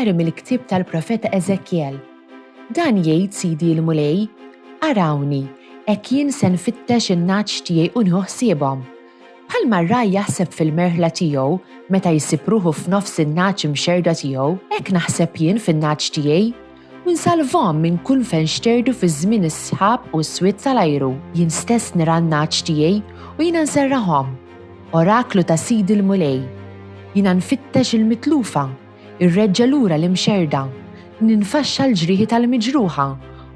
Qari mill-ktieb tal-profeta Eżekjel. Dan jgħid Sidi l-Mulej, arawni, hekk jien se nfittex in-naċ tiegħi u nieħu ħsiebhom. Bħalma r-raj jaħseb fil-merħla tiegħu meta jsib ruħu f'nofs in-naċ imxerda tiegħu, hekk naħseb jien fin-naċ tiegħi u nsalvhom minn kull fejn xterdu fi żmien is-sħab u s-swied tal-ajru. Jien stess nira n-naċ tiegħi u jiena nserraħhom. Oraklu ta' Sidi l-Mulej. Jiena nfittex il-mitlufa, irreġġa' lura l-imxerda, ninfaxxa l-ġrieħi tal-miġruħa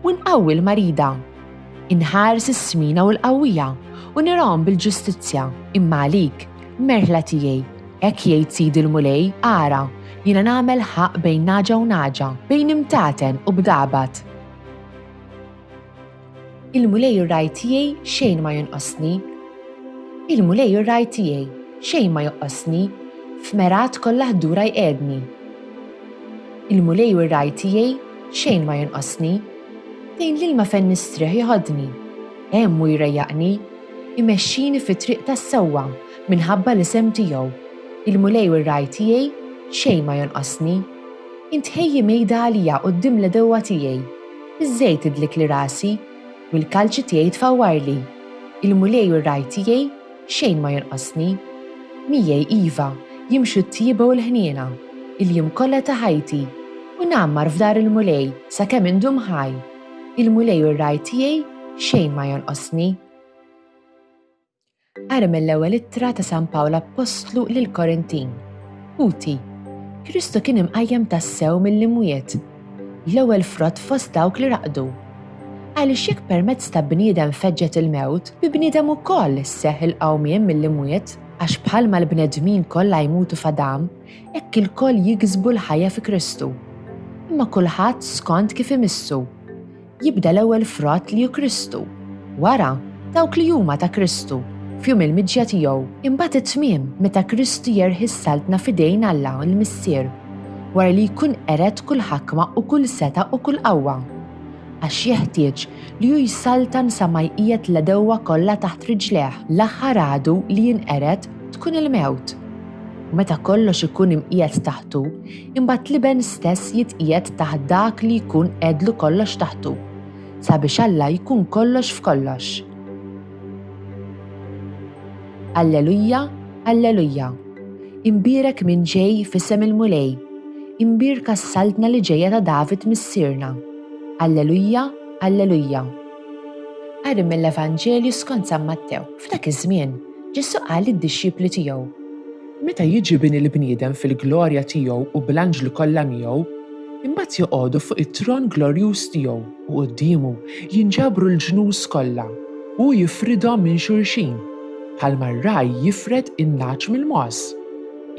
u nqawwi l-marida. Inħares is-smina u l-qawwija u nirahom bil-ġustizzja. Imma għalik, merħla tiegħi, hekk jgħid Sidi l-Mulej, ara, jiena nagħmel ħaq bejn naġa u naġa, bejn imtaten u bdaqbat. Il-Mulej ir-raj tiegħi xejn ma jonqosni. Il-Mulej ir-raj tiegħi xejn ma jonqosni, f'merat kollha ħdura jqedni. Il-Mulej ir-raj tiegħi xejn ma jonqosni, dejn l-ilma fejn nistrieħ jħodni, hemm u jrejjaqni, imexxini fit-triq tas-sewwa minħabba l-isem tiegħu. Il-Mulej ir-raj tiegħi xejn ma jonqosni. Intħejji mejda għalija quddiem l-dewwa tiegħi. Iż-żejt idlik li rasi u l-kalċi tiegħi tfawwarli. Il-Mulej ir-raj tiegħi xejn ma jonqosni. Miegħi iva jimxu t-tieba u l-ħniena, il-jiem kollha ta' ħajti u nammar f'dar il-Mulej sakemm indum ħaj. Il-Mulej ir-raj tiegħi xejn ma jonqosni. Qari mill-ewwel ittra ta' San Pawl Apostlu lill-Korintin. Puti, Kristu kien imqajjem tas-sew mill-imwiet, l-ewwel frott fost dawk li raqdu. Għaliex jekk permezz ta' bniedem feġġet il-mewt, bi bniedem ukoll isseħħ il-qawmien mill-imwiet, għax bħalma l-bnedmin kollha jmutu f'Adam, hekk il-koll jiksbu l-ħajja fi Kristu. Imma kulħadd skont kif imissu. Jibda l-ewwel frott li hu Kristu. Wara, dawk li huma ta' Kristu, f'jum il-miġja tiegħu, imbagħad it-tmiem meta Kristu jerħi s-saltna f'idejn Alla l-Missier, wara li jkun qeret kull ħakma u kull seta u kull qawwa. Għax jeħtieġ li hu jsaltan sa ma jqiegħed l-dewwa kollha taħt riġleħ, l-aħħar għadu li jinqered tkun il-mewt. U meta kollox ikun imqiegħed taħtu, imbagħad liben stess jitqiegħed taħt dak li jkun qedlu kollox taħtu, sabiex Alla jkun kollox f'kollox. Allelujja, Allelujja. Imbierek minn ġej f'isem il-Mulej, imbierka s-saltna li ġejja ta' David missierna. Allelujja, Allelujja. Qari mill-Evanġelju skont San Mattew. F'dak iż-żmien, Ġesu qal lid-dixxipli tiegħu: Meta jiġi bin il-bniedem fil-glorja tiegħu u bl-anġli kollha miegħu, imbagħad joqogħdu fuq it-tron glorjuż tiegħu u qudiemu jinġabru l-ġnus kollha u jifridhom minn xulxin, bħalma r-raj jifred in-naċ mill-mos.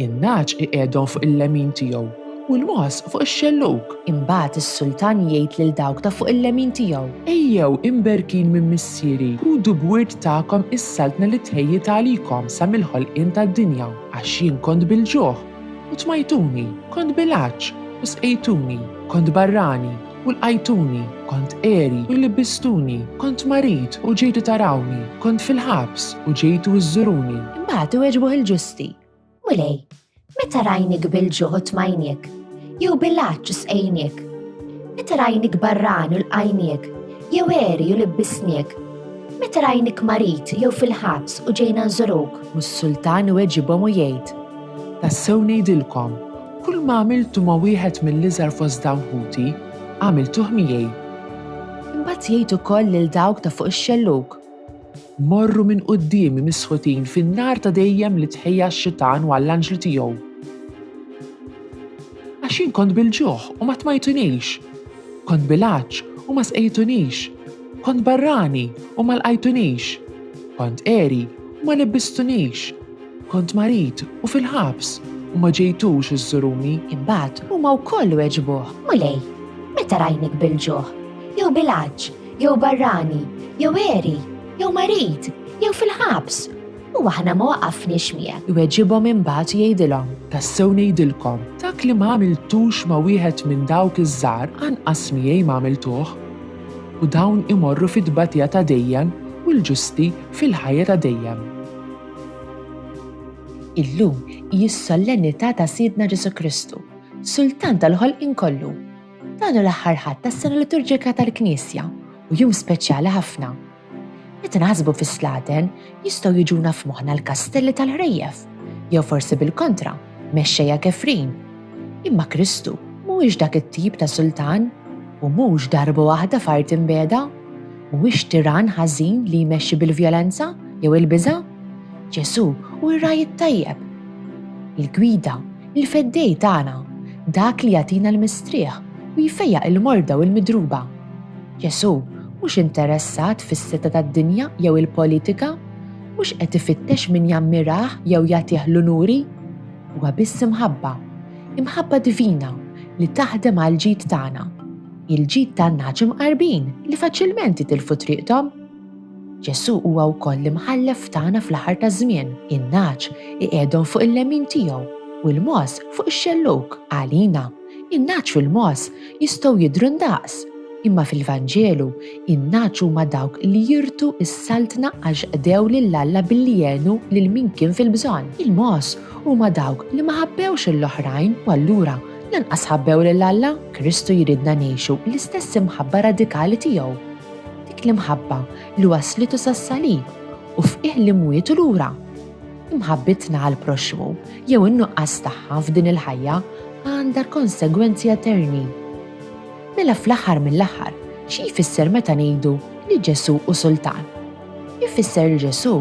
In-naċ iqiegħdhom fuq il-lemin tiegħu u l-mos fuq ix-xellug. Imbagħad is-sultan jgħid lil dawk ta' fuq il-lemin tiegħu: Ejjew imberkin minn missieri, ħudu b'wirt tagħkom is-saltna li tħejjit għalikom sa mill-ħolqien tad-dinja, għax jien kont bil-ġuħ u tmajtuni, kont bil-għaġġ u sqejtuni, kont barrani u lqajtuni, kont qiegħri u libbistuni, kont marid u ġejtu tarawni, kont fil-ħabs u ġejtu iżżuruni. Imbagħad iweġbuh il-ġusti: Mulej, meta rajnik bil-ġuħ u tmajniek, jew bil-għaġġ u sqejniek? Meta rajnik barran u lqajniek, jew qiegħri u libbisniek? Meta rajnik marid jew fil-ħabs u ġejna nżuruk? U s-sultan iweġibhom u jgħid: Tassew ngħidilkom, kull ma għamiltu ma' wieħed mill-iżgħar fost dawn ħuti, għamiltuh miegħi. Imbagħad jgħid ukoll lil dawk ta' fuq ix-xellug: Morru minn qudiemi misħutin fin-nar ta' dejjem li tħejja x-xitan u għall-anġli tiegħu. Għax jien kont bil-ġuħ u ma tmajtunix, kont bil-għaġġ u ma sqejtunix, kont barrani u ma lqajtunix, kont qiegħri u ma libbistunix, kont marid u fil-ħabs u ma ġejtux iżżuruni. Imbagħad huma wkoll weġbuh: Mulej, meta rajnik bil-ġuħ, jew bil-għaġġ, jew barrani, jew qiegħri, jew marid, jew fil-ħabs, u aħna ma waqafniex miegħek? Iweġibhom imbagħad jgħidilhom: Tassew ngħidilkom, dak li ma għamiltux ma' wieħed minn dawk iż-żgħar anqas miegħi ma għamiltuh. U dawn imorru fid-dbatija ta' dejjem u l-ġusti fil-ħajja ta' dejjem. Illum hija s-solennità ta' Sidna Ġesu Kristu, sultan tal-ħolqien kollu. Dan l-aħħar ħadd tas-sena liturġika tal-Knisja u jum speċjali ħafna. Meta naħsbu fis-slaten jistgħu jiġuna f'moħħna l-kastelli tal-ħrejjef, jew forsi bil-kontra, mexxejja kefrin. Imma Kristu mhuwiex dak it-tip ta' sultan u mhux darba waħda f'art imbeda, mhuwiex tiran ħażin li jmexxi bil-vjolenza jew il-biża'. Ġesu hu r-raj tajjeb, il-gwida, il-feddej tagħna, dak li jagħtina l-mistrieħ u jfejjaq il-morda u l-midruba. Ġesu mhux interessat fis-seta tad-dinja jew il-politika, mhux qed ifittex min jammirah jew jagħtih l-unuri, huwa biss imħabba divina li taħdem għal ġid tagħna. Il-ġid tan-naċ imqarbin li faċilment jitilfu triqthom. Ġesu huwa wkoll l-imħallef tagħna fl-aħħar taż-żmien. In-naċ iqiegħdhom fuq il-lemin tiegħu u l-mos fuq ix-xelluk. Għalina, in-naċ fil-mos jistgħu jidhru ndaqs, imma fil-Vanġelu in-naċ huma dawk li jirtu s-saltna għax qdew lill-Alla billi jgħenu lil min kien fil-bżonn. Il-mos huma dawk li ma ħabbewx l-oħrajn u allura lanqas ħabbew lill-Alla. Kristu jridna ngħixu l-istess imħabba radikali tiegħu. Dik l-imħabba li waslitu sas-salib u fqih li mwietu lura. Imħabbitna għall-proxmu jew in-nuqqas tagħha f'din il-ħajja għandha konsegwenzi eterni. Mela fl-aħħar mill-aħħar, xi jfisser meta ngħidu li Ġesu hu sultan? Jfisser li Ġesu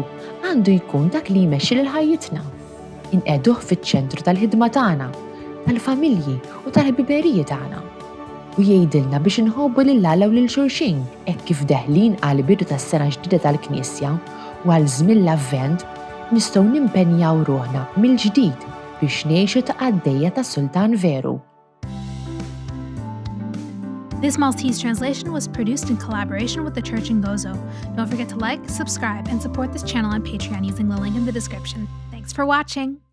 għandu jkun dak li jmexxi lil ħajjitna. Inqegħduh fiċ-ċentru tal-ħidma tagħna, tal-familji u tal-ħbiberiji tagħna. U jgħidilna biex inħobbu lill-Alla u lil xulxin, hekk kif deħlin għal bidu tas-sena ġdida tal-Knisja u għal żmien l-Avvent nistgħu nimpenjaw ruħna mill-ġdid biex ngħixu ta' għaddejja tas-Sultan veru. This Maltese translation was produced in collaboration with the Church in Gozo. Don't forget to like, subscribe, and support this channel on Patreon using the link in the description. Thanks for watching!